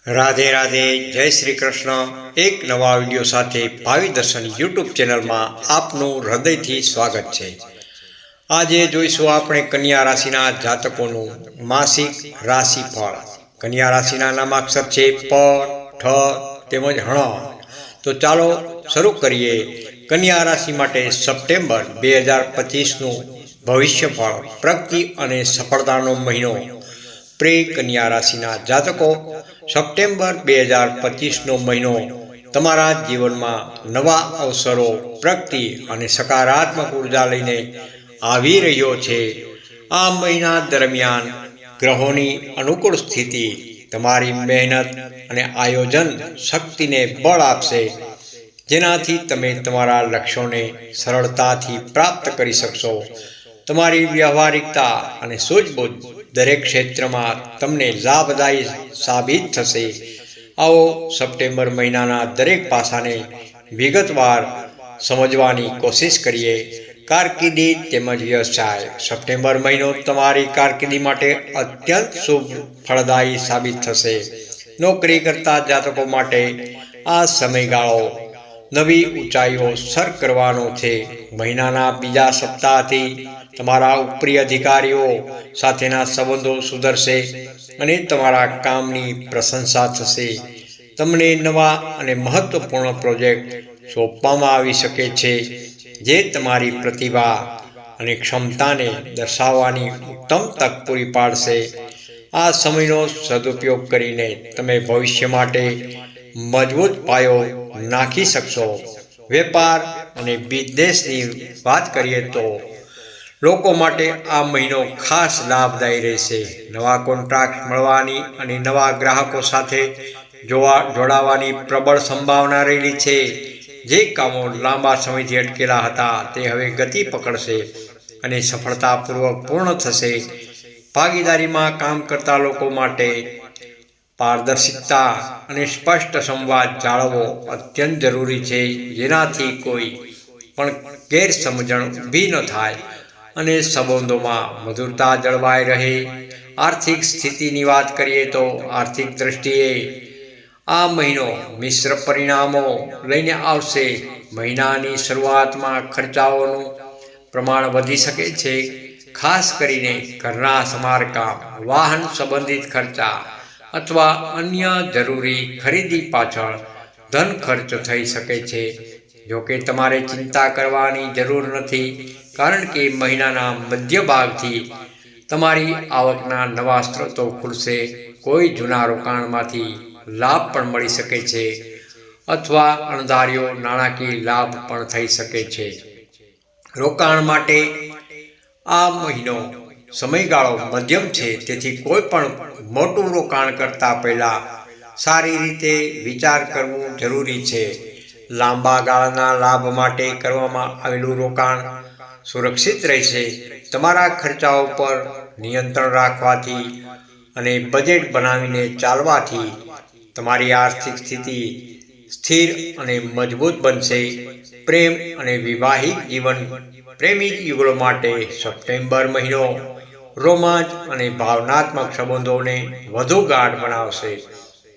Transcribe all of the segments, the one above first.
રાધે રાધે, જય શ્રી કૃષ્ણ। એક નવા વિડીયો સાથે ભાવિ દર્શન યુટ્યુબ ચેનલમાં આપનું હૃદયથી સ્વાગત છે। આજે જોઈશું આપણે કન્યા રાશિના જાતકોનું માસિક રાશિફળ। કન્યા રાશિના નામાક્ષર છે પ, ઠ તેમજ હણ। તો ચાલો શરૂ કરીએ કન્યા રાશિ માટે સપ્ટેમ્બર 2025નું ભવિષ્યફળ। પ્રગતિ અને સફળતાનો મહિનો। પ્રિય કન્યા રાશિના જાતકો, સપ્ટેમ્બર 2025નો મહિનો તમારા જીવનમાં નવા અવસરો, પ્રગતિ અને સકારાત્મક ઉર્જા લઈને આવી રહ્યો છે। આ મહિના દરમિયાન ગ્રહોની અનુકૂળ સ્થિતિ તમારી મહેનત અને આયોજન શક્તિને બળ આપશે, જેનાથી તમે તમારા લક્ષ્યોને સરળતાથી પ્રાપ્ત કરી શકશો। તમારી વ્યવહારિકતા અને સૂઝબૂછ દરેક ક્ષેત્રમાં તમને લાભદાયી સાબિત થશે। આવો સપ્ટેમ્બર મહિનાના દરેક પાસાને વિગતવાર સમજવાની કોશિશ કરીએ। કારકિર્દી તેમજ વ્યવસાય। સપ્ટેમ્બર મહિનો તમારી કારકિર્દી માટે અત્યંત શુભ ફળદાયી સાબિત થશે। નોકરી કરતા જાતકો માટે આ સમયગાળો નવી ઊંચાઈઓ સર કરવાનો છે। મહિનાના બીજા સપ્તાહથી તમારા ઉપરી અધિકારીઓ સાથેના સંબંધો સુધરશે અને તમારા કામની પ્રશંસા થશે। તમને નવા અને મહત્વપૂર્ણ પ્રોજેક્ટ સોંપવામાં આવી શકે છે, જે તમારી પ્રતિભા અને ક્ષમતાને દર્શાવવાની ઉત્તમ તક પૂરી પાડશે। આ સમયનો સદુપયોગ કરીને તમે ભવિષ્ય માટે મજબૂત પાયો નાખી શકશો। વેપાર અને બિઝનેસની વાત કરીએ તો લોકો માટે આ મહિનો ખાસ લાભદાયી રહેશે। નવા કોન્ટ્રાક્ટ મળવાની અને નવા ગ્રાહકો સાથે જોડાવાની પ્રબળ સંભાવના રહેલી છે। જે કામો લાંબા સમયથી અટકેલા હતા તે હવે ગતિ પકડશે અને સફળતાપૂર્વક પૂર્ણ થશે। ભાગીદારીમાં કામ કરતા લોકો માટે પારદર્શિતા અને સ્પષ્ટ સંવાદ જાળવવો અત્યંત જરૂરી છે, જેનાથી કોઈ પણ ગેરસમજણ ઊભી ન થાય અને સંબંધોમાં મધુરતા જળવાઈ રહે। આર્થિક સ્થિતિની વાત કરીએ તો આર્થિક દ્રષ્ટિએ આ મહિનો મિશ્ર પરિણામો લઈને આવશે। મહિનાની શરૂઆતમાં ખર્ચાઓનું પ્રમાણ વધી શકે છે, ખાસ કરીને ઘરના સમારકામ, વાહન સંબંધિત ખર્ચા અથવા અન્ય જરૂરી ખરીદી પાછળ ધન ખર્ચ થઈ શકે છે। જોકે તમારે ચિંતા કરવાની જરૂર નથી, કારણ કે મહિનાના મધ્ય ભાગથી તમારી આવકના નવા સ્ત્રોતો ખુલશે। કોઈ જૂના રોકાણમાંથી લાભ પણ મળી શકે છે અથવા અણધાર્યો નાણાકીય લાભ પણ થઈ શકે છે। રોકાણ માટે આ મહિનો સમયગાળો મધ્યમ છે, તેથી કોઈ પણ મોટું રોકાણ કરતા પહેલા સારી રીતે વિચાર કરવો જરૂરી છે। લાંબા ગાળાના લાભ માટે કરવામાં આવેલું રોકાણ સુરક્ષિત રહેશે। તમારા ખર્ચાઓ પર નિયંત્રણ રાખવાથી અને બજેટ બનાવીને ચાલવાથી તમારી આર્થિક સ્થિતિ સ્થિર અને મજબૂત બનશે। પ્રેમ અને વૈવાહિક જીવન। પ્રેમી યુગલો માટે સપ્ટેમ્બર મહિનો રોમાંચ અને ભાવનાત્મક સંબંધોને વધુ ગાઢ બનાવશે।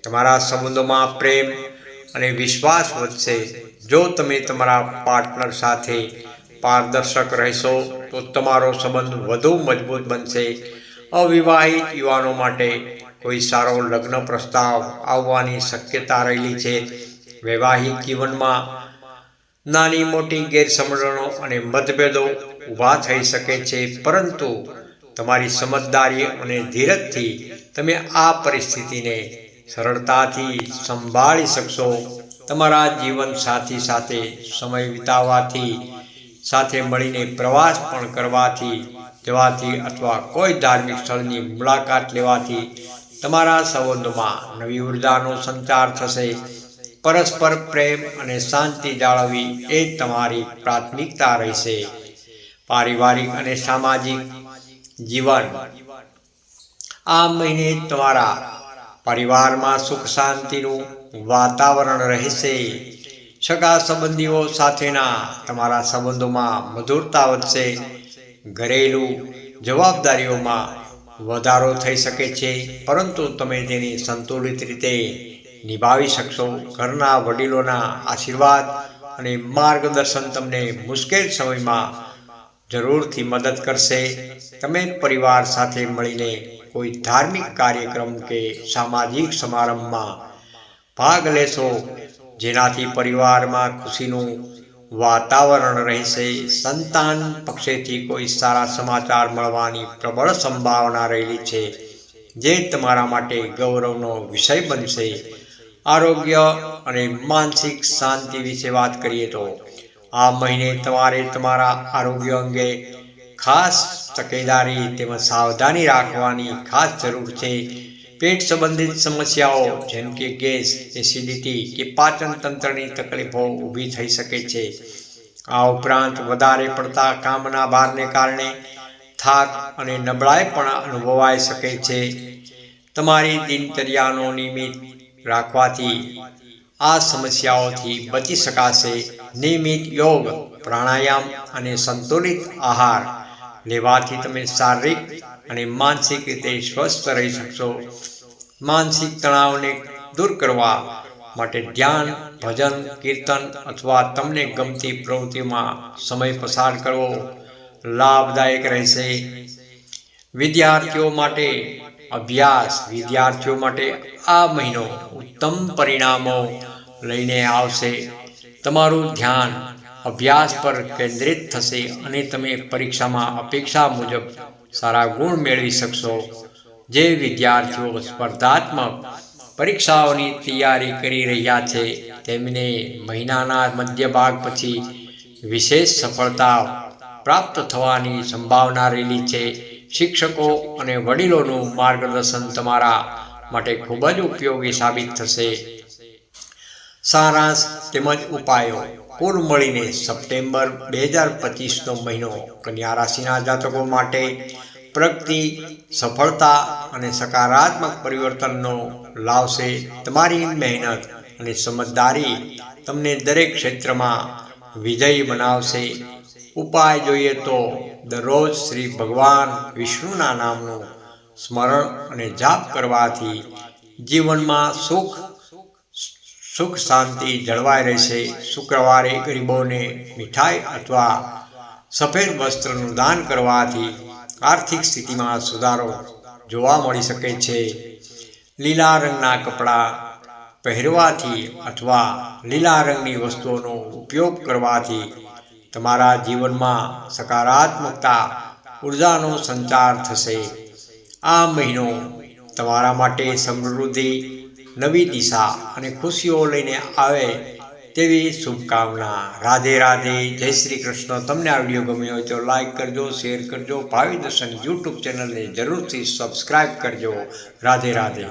તમારા સંબંધોમાં પ્રેમ અને વિશ્વાસ વધશે। જો તમે તમારા પાર્ટનર સાથે પારદર્શક રહેશો તો તમારો સંબંધ વધુ મજબૂત બનશે। અવિવાહિત યુવાનો માટે કોઈ સારો લગ્ન પ્રસ્તાવ આવવાની શક્યતા રહેલી છે। વૈવાહિક જીવનમાં નાની મોટી ગેરસમજણો અને મતભેદો ઊભા થઈ શકે છે, પરંતુ તમારી સમજદારી અને ધીરજથી તમે આ પરિસ્થિતિને સરળતાથી સંભાળી શકશો। તમારા જીવનસાથી સાથે સમય વિતાવવાથી, સાથે મળીને પ્રવાસ પણ જવાથી અથવા કોઈ ધાર્મિક સ્થળની મુલાકાત લેવાથી તમારા સંબંધોમાં નવી ઉર્જાનો સંચાર થશે। પરસ્પર પ્રેમ અને શાંતિ જાળવવી એ તમારી પ્રાથમિકતા રહેશે। પારિવારિક અને સામાજિક જીવન। આ મહિને તમારા પરિવારમાં સુખ શાંતિનું વાતાવરણ રહેશે। સગા સંબંધીઓ સાથેના તમારા સંબંધોમાં મધુરતા વધશે। ઘરેલું જવાબદારીઓમાં વધારો થઈ શકે છે, પરંતુ તમે તેને સંતુલિત રીતે નિભાવી શકશો. ઘરના વડીલોના આશીર્વાદ અને માર્ગદર્શન તમને મુશ્કેલ સમયમાં જરૂરથી મદદ કરશે. તમે પરિવાર સાથે મળીને કોઈ ધાર્મિક કાર્યક્રમ કે સામાજિક સમારંભમાં ભાગ લેશો, જેનાથી પરિવારમાં ખુશીનું વાતાવરણ રહેશે. સંતાન પક્ષેથી કોઈ સારા સમાચાર મળવાની પ્રબળ સંભાવના રહેલી છે, જે તમારા માટે ગૌરવનો વિષય બનશે. આરોગ્ય અને માનસિક શાંતિ વિશે વાત કરીએ તો આ મહિને તમારે તમારા આરોગ્ય અંગે ખાસ તકેદારી તેમજ સાવધાની રાખવાની ખાસ જરૂર છે. પેટ સંબંધિત સમસ્યાઓ જેમ કે ગેસ, એસિડિટી કે પાચન તંત્રની તકલીફો ઊભી થઈ શકે છે. આ ઉપરાંત વધારે પડતા કામના ભારને કારણે થાક અને નબળાઈ પણ અનુભવાઈ શકે છે. તમારી દિનચર્યાનો નિયમિત રાખવાથી આ સમસ્યાઓથી બચી શકાશે. નિયમિત યોગ, પ્રાણાયામ અને સંતુલિત આહાર લેવાથી તમે શારીરિક અને માનસિક રીતે સ્વસ્થ રહી શકશો. માનસિક તણાવને દૂર કરવા માટે ધ્યાન, ભજન, કીર્તન અથવા તમને ગમતી પ્રવૃત્તિઓમાં સમય પસાર કરવો લાભદાયક રહેશે. વિદ્યાર્થીઓ માટે અભ્યાસ. વિદ્યાર્થીઓ માટે આ મહિનો ઉત્તમ પરિણામો લઈને આવશે. તમારું ધ્યાન અભ્યાસ પર કેન્દ્રિત થશે અને તમે પરીક્ષામાં અપેક્ષા મુજબ સારા ગુણ મેળવી શકશો. જે વિદ્યાર્થીઓ સ્પર્ધાત્મક પરીક્ષાઓની તૈયારી કરી રહ્યા છે, તેમને મહિનાના મધ્ય ભાગ પછી વિશેષ સફળતા પ્રાપ્ત થવાની સંભાવના રહેલી છે. શિક્ષકો અને વડીલોનું માર્ગદર્શન તમારા માટે ખૂબ જ ઉપયોગી સાબિત થશે. સારાંશ તેમજ ઉપાયો. કુલ મળીને સપ્ટેમ્બર 2025નો મહિનો કન્યા રાશિના જાતકો માટે પ્રગતિ, સફળતા અને સકારાત્મક પરિવર્તનનો લાવશે. તમારી મહેનત અને સમજદારી તમને દરેક ક્ષેત્રમાં વિજયી બનાવશે. ઉપાય જોઈએ તો દરરોજ શ્રી ભગવાન વિષ્ણુના નામનું સ્મરણ અને જાપ કરવાથી જીવનમાં સુખ શાંતિ જળવાઈ રહેશે. શુક્રવારે ગરીબોને મીઠાઈ અથવા સફેદ વસ્ત્રનું દાન કરવાથી આર્થિક સ્થિતિમાં સુધારો જોવા મળી શકે છે. લીલા રંગના કપડાં પહેરવાથી અથવા લીલા રંગની વસ્તુઓનો ઉપયોગ કરવાથી તમારા જીવનમાં સકારાત્મકતા ઉર્જાનો સંચાર થશે. આ મહિનો તમારા માટે સમૃદ્ધિ, નવી દિશા અને ખુશીઓ લઈને આવે તેવી શુભકામના. રાધે રાધે. જય શ્રી કૃષ્ણ. તમને આ વિડીયો ગમ્યો હોય તો લાઈક કરજો, શેર કરજો. ભાવિ દર્શન યુટ્યુબ ચેનલને જરૂરથી સબસ્ક્રાઈબ કરજો. રાધે રાધે.